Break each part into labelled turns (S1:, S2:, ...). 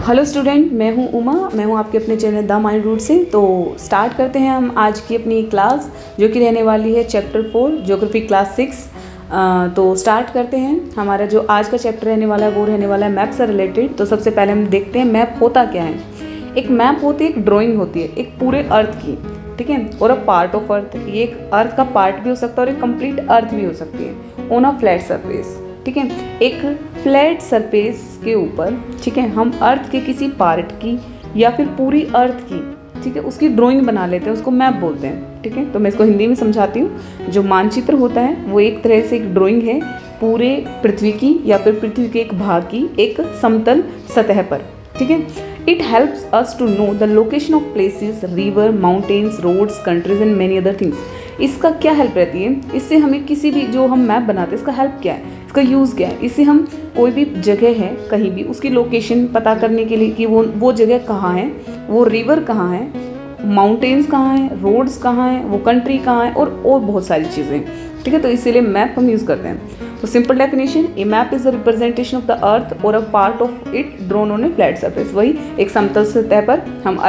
S1: Hello student, मैं हूं उमा। मैं हूं आपके अपने चैनल द माइंड रूट से। तो स्टार्ट करते हैं हम आज की अपनी क्लास, जो कि रहने वाली है चैप्टर 4 ज्योग्राफी क्लास 6। तो स्टार्ट करते हैं। हमारा जो आज का चैप्टर रहने वाला है वो रहने वाला है मैप से रिलेटेड। तो सबसे पहले हम देखते हैं मैप होता क्या है। एक मैप होती है, एक ड्राइंग होती है एक पूरे अर्थ की, ठीक है, और अ पार्ट ऑफ अर्थ। ये एक अर्थ का पार्ट भी हो सकता है और एक कंप्लीट अर्थ भी हो सकती है ऑन अ फ्लैट सरफेस, ठीक है। एक फ्लैट सरफेस के ऊपर, ठीक है, हम अर्थ के किसी पार्ट की या फिर पूरी अर्थ की, ठीक है, उसकी ड्राइंग बना लेते हैं, उसको मैप बोलते हैं, ठीक है। तो मैं इसको हिंदी में समझाती हूँ। जो मानचित्र होता है वो एक तरह से एक ड्राइंग है पूरे पृथ्वी की या फिर पृथ्वी के एक भाग की एक समतल सतह पर, ठीक है। It helps us to know the location of places, river, mountains, roads, countries and many other things. इसका क्या हेल्प रहती है? इससे हमें किसी भी जो हम मैप बनाते हैं इसका हेल्प क्या है, इसका यूज़ क्या है? इससे हम कोई भी जगह है कहीं भी उसकी लोकेशन पता करने के लिए कि वो जगह कहाँ है, वो रिवर कहाँ है, माउंटेन्स कहाँ है, रोड्स कहाँ है, वो कंट्री कहाँ है, और बहुत सारी चीज़ें, ठीक है। तो इसीलिए मैप हम यूज़ करते हैं। तो simple definition, a map is the representation of the earth or a part of it drawn on a flat surface. वही एक समतल सतह पर हम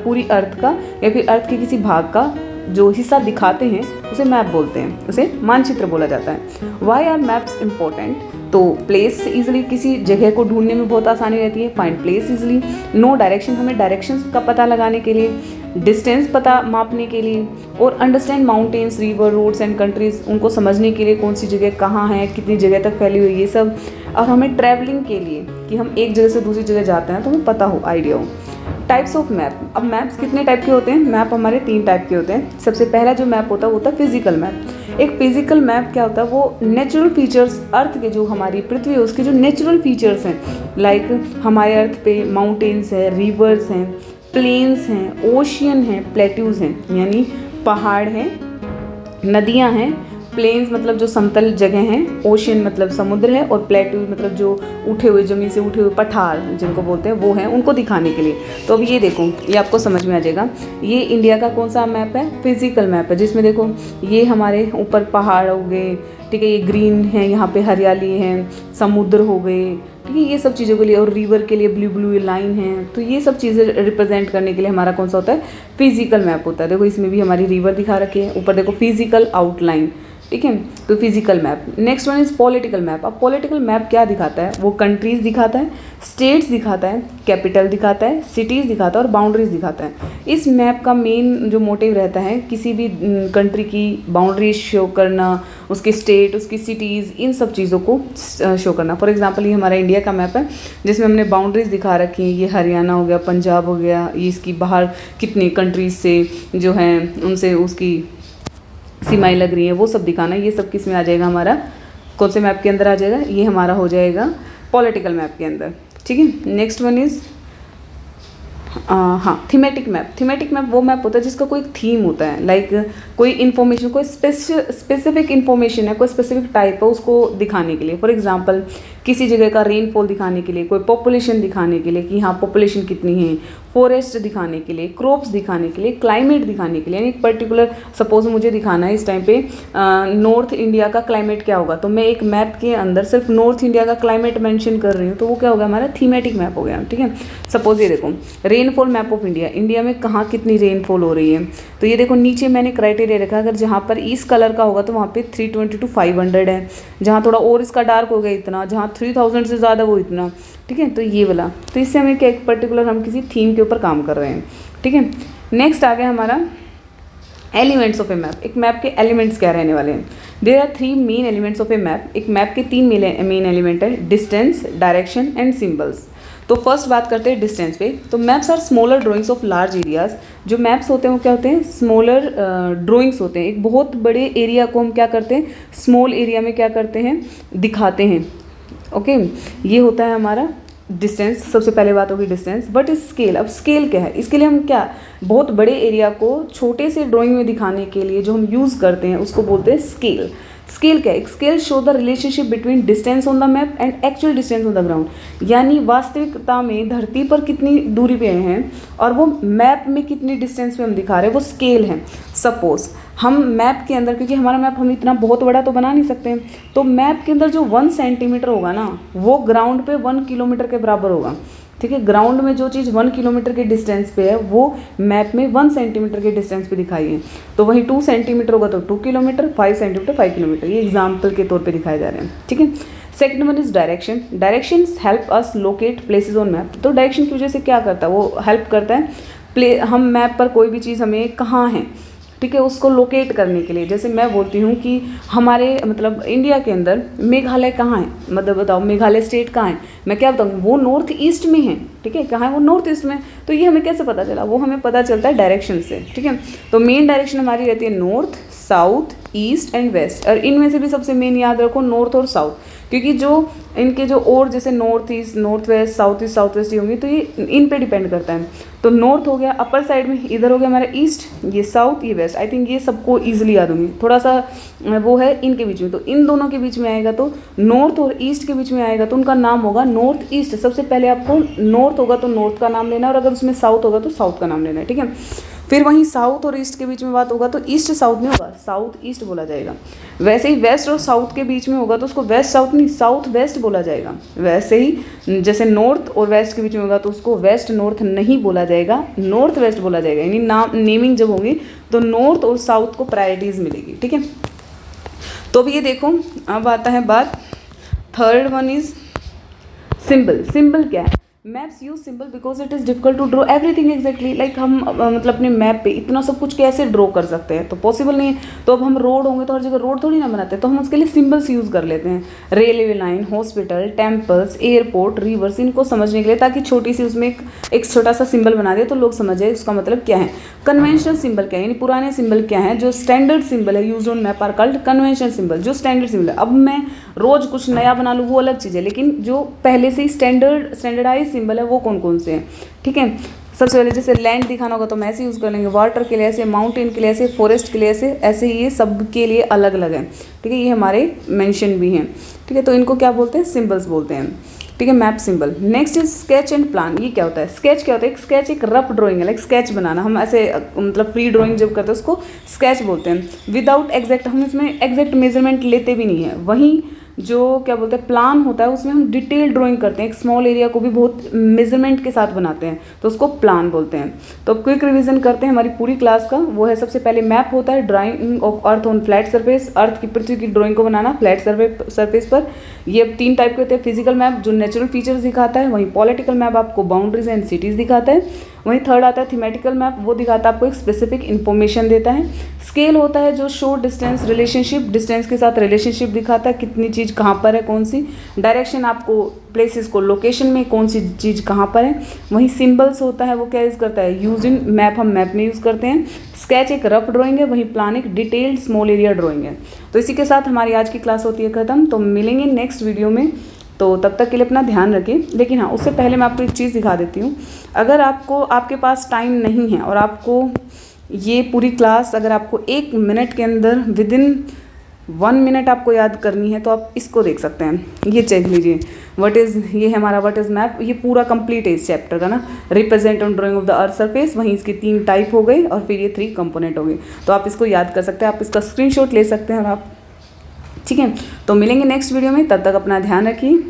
S1: पूरी अर्थ का या फिर अर्थ के किसी भाग का जो हिस्सा दिखाते हैं उसे मैप बोलते हैं, उसे मानचित्र बोला जाता है। Why are maps important? तो प्लेस इजिली, किसी जगह को ढूंढने में बहुत आसानी रहती है, find place easily. Know direction, हमें डायरेक्शंस का पता लगाने के लिए, डिस्टेंस पता मापने के लिए, और understand mountains, river, roads and countries, उनको समझने के लिए कौन सी जगह कहाँ है, कितनी जगह तक फैली हुई है, ये सब। और हमें ट्रैवलिंग के लिए कि हम एक जगह से दूसरी जगह जाते हैं तो हमें पता हो, आइडिया हो। Types of map. अब मैप्स कितने टाइप के होते हैं? मैप हमारे 3 टाइप के होते हैं। सबसे पहला जो मैप होता है वो होता है फिजिकल मैप। एक फिजिकल मैप क्या होता है? वो नेचुरल फीचर्स, अर्थ के जो हमारी पृथ्वी है उसके जो नेचुरल फीचर्स हैं, लाइक हमारे अर्थ पे माउंटेन्स हैं, रिवर्स हैं, प्लेन्स हैं, ओशियन हैं, प्लेट्यूज हैं, यानी पहाड़ हैं, नदियाँ हैं। प्लेन्स मतलब जो समतल जगह हैं, ओशियन मतलब समुद्र है, और प्लेट्यू मतलब जो उठे हुए, ज़मीन से उठे हुए पठार जिनको बोलते हैं वो हैं, उनको दिखाने के लिए। तो अब ये देखो, ये आपको समझ में आ जाएगा। ये इंडिया का कौन सा मैप है? फिजिकल मैप है, जिसमें देखो ये हमारे ऊपर पहाड़ हो गए, ठीक है, ये ग्रीन है, यहाँ पे हरियाली है, समुद्र हो गए, ठीक है, ये सब चीज़ों के लिए, और रिवर के लिए ब्लू ब्लू लाइन है। तो ये सब चीज़ें रिप्रेजेंट करने के लिए हमारा कौन सा होता है? फिजिकल मैप होता है। देखो इसमें भी हमारी रिवर दिखा रखी है, ऊपर देखो फिजिकल आउटलाइन, ठीक है। तो physical map. Next one is political map. अब पॉलिटिकल मैप क्या दिखाता है? वो कंट्रीज दिखाता है, स्टेट्स दिखाता है, कैपिटल दिखाता है, सिटीज़ दिखाता है और बाउंड्रीज दिखाता है। इस मैप का मेन जो मोटिव रहता है किसी भी कंट्री की बाउंड्रीज शो करना, उसके स्टेट, उसकी सिटीज़, इन सब चीज़ों को शो करना। फॉर एग्जांपल ये हमारा इंडिया का मैप है जिसमें हमने बाउंड्रीज दिखा रखी हैं। ये हरियाणा हो गया, पंजाब हो गया, ये इसकी बाहर कितनी कंट्रीज से जो हैं उनसे उसकी सीमाएं लग रही हैं, वो सब दिखाना। ये सब किस में आ जाएगा? हमारा कौन से मैप के अंदर आ जाएगा? ये हमारा हो जाएगा पॉलिटिकल मैप के अंदर, ठीक है। नेक्स्ट वन इज़ हाँ, थीमेटिक मैप। थीमेटिक मैप वो मैप होता है जिसका कोई थीम होता है, लाइक कोई इन्फॉर्मेशन, कोई स्पेसिफिक इन्फॉर्मेशन है, कोई स्पेसिफिक टाइप है, उसको दिखाने के लिए। फॉर एग्जांपल किसी जगह का रेनफॉल दिखाने के लिए, कोई पॉपुलेशन दिखाने के लिए कि हाँ पॉपुलेशन कितनी है, फॉरेस्ट दिखाने के लिए, क्रॉप्स दिखाने के लिए, क्लाइमेट दिखाने के लिए। यानी एक पर्टिकुलर, सपोज मुझे दिखाना है इस टाइम पे नॉर्थ इंडिया का क्लाइमेट क्या होगा, तो मैं एक मैप के अंदर सिर्फ नॉर्थ इंडिया का क्लाइमेट मेंशन कर रही हूँ, तो वो क्या होगा? हमारा थीमेटिक मैप हो गया, ठीक है। सपोज ये देखो, rainfall map of India, India में कहाँ कितनी रेनफॉल हो रही है। तो ये देखो नीचे मैंने क्राइटेरिया रखा, अगर जहाँ पर इस कलर का होगा तो वहाँ पे 320 to 500 है, जहाँ थोड़ा और इसका डार्क हो गया इतना, जहाँ 3000 से ज़्यादा वो इतना, ठीक है। तो ये वाला, तो इससे हमें क्या, एक पर्टिकुलर हम किसी थीम के ऊपर काम कर रहे हैं, ठीक है। नेक्स्ट आ गया हमारा एलिमेंट्स ऑफ ए मैप। एक मैप के एलिमेंट्स क्या रहने वाले हैं? There are 3 main elements of a map. एक मैप के 3 मेन एलिमेंट है, डिस्टेंस, डायरेक्शन एंड सिम्बल्स। तो फर्स्ट बात करते हैं डिस्टेंस पे। तो maps are smaller drawings of large areas. जो मैप्स होते हैं वो क्या होते हैं? स्मॉलर ड्राइंग्स होते हैं। एक बहुत बड़े एरिया को हम क्या करते हैं? स्मॉल एरिया में क्या करते हैं? दिखाते हैं, ओके। ये होता है हमारा डिस्टेंस। सबसे पहले बात होगी डिस्टेंस। बट स्केल, अब स्केल क्या है? इसके लिए हम क्या, बहुत बड़े एरिया को छोटे से ड्राइंग में दिखाने के लिए जो हम यूज़ करते हैं उसको बोलते हैं स्केल। स्केल क्या है? Scale show the relationship between distance on the map and actual distance on the ground. यानी वास्तविकता में धरती पर कितनी दूरी पे हैं और वो मैप में कितनी डिस्टेंस पे हम दिखा रहे हैं, वो स्केल है। सपोज हम मैप के अंदर, क्योंकि हमारा मैप हम इतना बहुत बड़ा तो बना नहीं सकते हैं, तो मैप के अंदर जो 1 सेंटीमीटर होगा ना, वो ग्राउंड पे 1 किलोमीटर के बराबर होगा। ठीक है। ग्राउंड में जो चीज़ 1 किलोमीटर के डिस्टेंस पे है वो मैप में 1 सेंटीमीटर के डिस्टेंस पे दिखाई है। तो वहीं 2 सेंटीमीटर होगा तो 2 किलोमीटर, 5 सेंटीमीटर 5 किलोमीटर, ये एग्जाम्पल के तौर पे दिखाए जा रहे हैं, ठीक है। Second one is direction. Directions help us locate places on map. तो डायरेक्शन की वजह से क्या करता है, वो हेल्प करता है हम मैप पर कोई भी चीज़ हमें कहाँ है, ठीक है, उसको लोकेट करने के लिए। जैसे मैं बोलती हूँ कि हमारे मतलब इंडिया के अंदर मेघालय कहाँ है, मतलब बताओ मेघालय स्टेट कहाँ है, मैं क्या बताऊँ, वो नॉर्थ ईस्ट में है, ठीक है, कहाँ है वो नॉर्थ ईस्ट में। तो ये हमें कैसे पता चला, वो हमें पता चलता है डायरेक्शन से, ठीक है। तो मेन डायरेक्शन हमारी रहती है north, south, east and west, और इनमें से भी सबसे मेन याद रखो नॉर्थ और साउथ, क्योंकि जो इनके जो और जैसे north east, north west, south west ये होंगी, तो ये इन पे डिपेंड करता है। तो नॉर्थ हो गया अपर साइड में, इधर हो गया हमारा ईस्ट, ये साउथ, ये वेस्ट। आई थिंक ये सबको ईजिली याद होंगी, थोड़ा सा वो है इनके बीच में। तो इन दोनों के बीच में आएगा तो नॉर्थ और ईस्ट के बीच में आएगा तो उनका नाम होगा नॉर्थ ईस्ट। सबसे पहले आपको नॉर्थ होगा तो नॉर्थ का नाम लेना है, और अगर उसमें साउथ होगा तो साउथ का नाम लेना है, ठीक है। फिर वहीं साउथ और ईस्ट के बीच में बात होगा तो ईस्ट साउथ नहीं होगा, साउथ ईस्ट बोला जाएगा। वैसे ही वेस्ट और साउथ के बीच में होगा तो उसको वेस्ट साउथ नहीं, साउथ वेस्ट बोला जाएगा। वैसे ही जैसे नॉर्थ और वेस्ट के बीच में होगा तो उसको वेस्ट नॉर्थ नहीं बोला जाएगा, नॉर्थ वेस्ट बोला जाएगा। यानी नाम नेमिंग जब होगी तो नॉर्थ और साउथ को प्रायोरिटीज़ मिलेगी, ठीक है। तो भी ये देखो, अब आता है बात, third one is symbol. Symbol क्या है, maps use symbol because it is difficult to draw everything exactly. Like हम मतलब अपने मैप पे इतना सब कुछ कैसे ड्रॉ कर सकते हैं, तो पॉसिबल नहीं है। तो अब हम रोड होंगे तो हर जगह रोड थोड़ी ना बनाते हैं, तो हम उसके लिए सिंबल्स यूज़ कर लेते हैं। Railway line, hospital, temples, airport, reverse, इनको समझने के लिए, ताकि छोटी सी उसमें एक छोटा सा सिंबल बना दिया तो लोग समझ जाए उसका मतलब क्या है। कन्वेंशनल सिंबल क्या है, यानी पुराने सिंबल क्या है, जो स्टैंडर्ड सिंबल है use on map are called conventional symbol. जो स्टैंडर्ड सिंबल है, अब मैं रोज कुछ नया बना लूँ वो अलग चीज़ है, लेकिन जो पहले से ही स्टैंडर्डाइज सिंबल है वो कौन कौन से हैं, ठीक है। सबसे पहले जैसे लैंड दिखाना होगा तो हम ऐसे यूज़ कर लेंगे, वाटर के लिए ऐसे, माउंटेन के लिए ऐसे, फॉरेस्ट के लिए ऐसे, ऐसे ये सब के लिए अलग अलग है, ठीक है। ये हमारे मेंशन भी हैं, ठीक है। तो इनको क्या बोलते हैं, सिंबल्स बोलते हैं, ठीक है, map symbol. Next is sketch and plan. ये क्या होता है, स्केच क्या होता है, एक स्केच एक रफ ड्राइंग है, लाइक स्केच बनाना, हम ऐसे मतलब फ्री ड्राइंग जब करते हैं उसको स्केच बोलते हैं। विदाउट एग्जैक्ट, हम इसमें एग्जैक्ट मेजरमेंट लेते भी नहीं है। वहीं जो क्या बोलते हैं प्लान होता है उसमें हम डिटेल ड्राइंग करते हैं, एक स्मॉल एरिया को भी बहुत मेजरमेंट के साथ बनाते हैं, तो उसको प्लान बोलते हैं। तो क्विक रिवीजन करते हैं हमारी पूरी क्लास का। वो है सबसे पहले मैप होता है drawing of earth on flat surface, earth की पृथ्वी की ड्राइंग को बनाना फ्लैट सरफेस पर। ये 3 टाइप के होते हैं, फिजिकल मैप जो नेचुरल फीचर्स दिखाता है, वहीं पॉलिटिकल मैप आपको बाउंड्रीज एंड सिटीज़ दिखाता है, वहीं थर्ड आता है थीमेटिकल मैप, वो दिखाता है आपको एक स्पेसिफिक इन्फॉर्मेशन देता है। स्केल होता है जो शो डिस्टेंस रिलेशनशिप, डिस्टेंस के साथ रिलेशनशिप दिखाता है, कितनी चीज़ कहाँ पर है कौन सी। डायरेक्शन आपको प्लेसेस को लोकेशन में कौन सी चीज़ कहाँ पर है। वहीं सिंबल्स होता है वो क्या यूज़ करता है, यूज इन मैप, हम मैप में यूज़ करते हैं। स्केच एक रफ ड्राइंग है, वहीं प्लान एक डिटेल्ड स्मॉल एरिया ड्राइंग है। तो इसी के साथ हमारी आज की क्लास होती है ख़त्म। तो मिलेंगे नेक्स्ट वीडियो में, तो तब तक के लिए अपना ध्यान रखिए। लेकिन हाँ, उससे पहले मैं आपको एक चीज़ दिखा देती हूँ। अगर आपके पास टाइम नहीं है और आपको ये पूरी क्लास अगर आपको 1 मिनट के अंदर विदिन 1 मिनट आपको याद करनी है तो आप इसको देख सकते हैं। ये चेक लीजिए, ये है हमारा व्हाट इज़ मैप। ये पूरा कंप्लीट है इस चैप्टर का ना, represent on drying of the earth surface. वहीं इसकी 3 टाइप हो गई और फिर ये 3 कंपोनेंट हो गए। तो आप इसको याद कर सकते हैं, आप इसका स्क्रीनशॉट ले सकते हैं और आप, ठीक है। तो मिलेंगे नेक्स्ट वीडियो में, तब तक अपना ध्यान रखिए।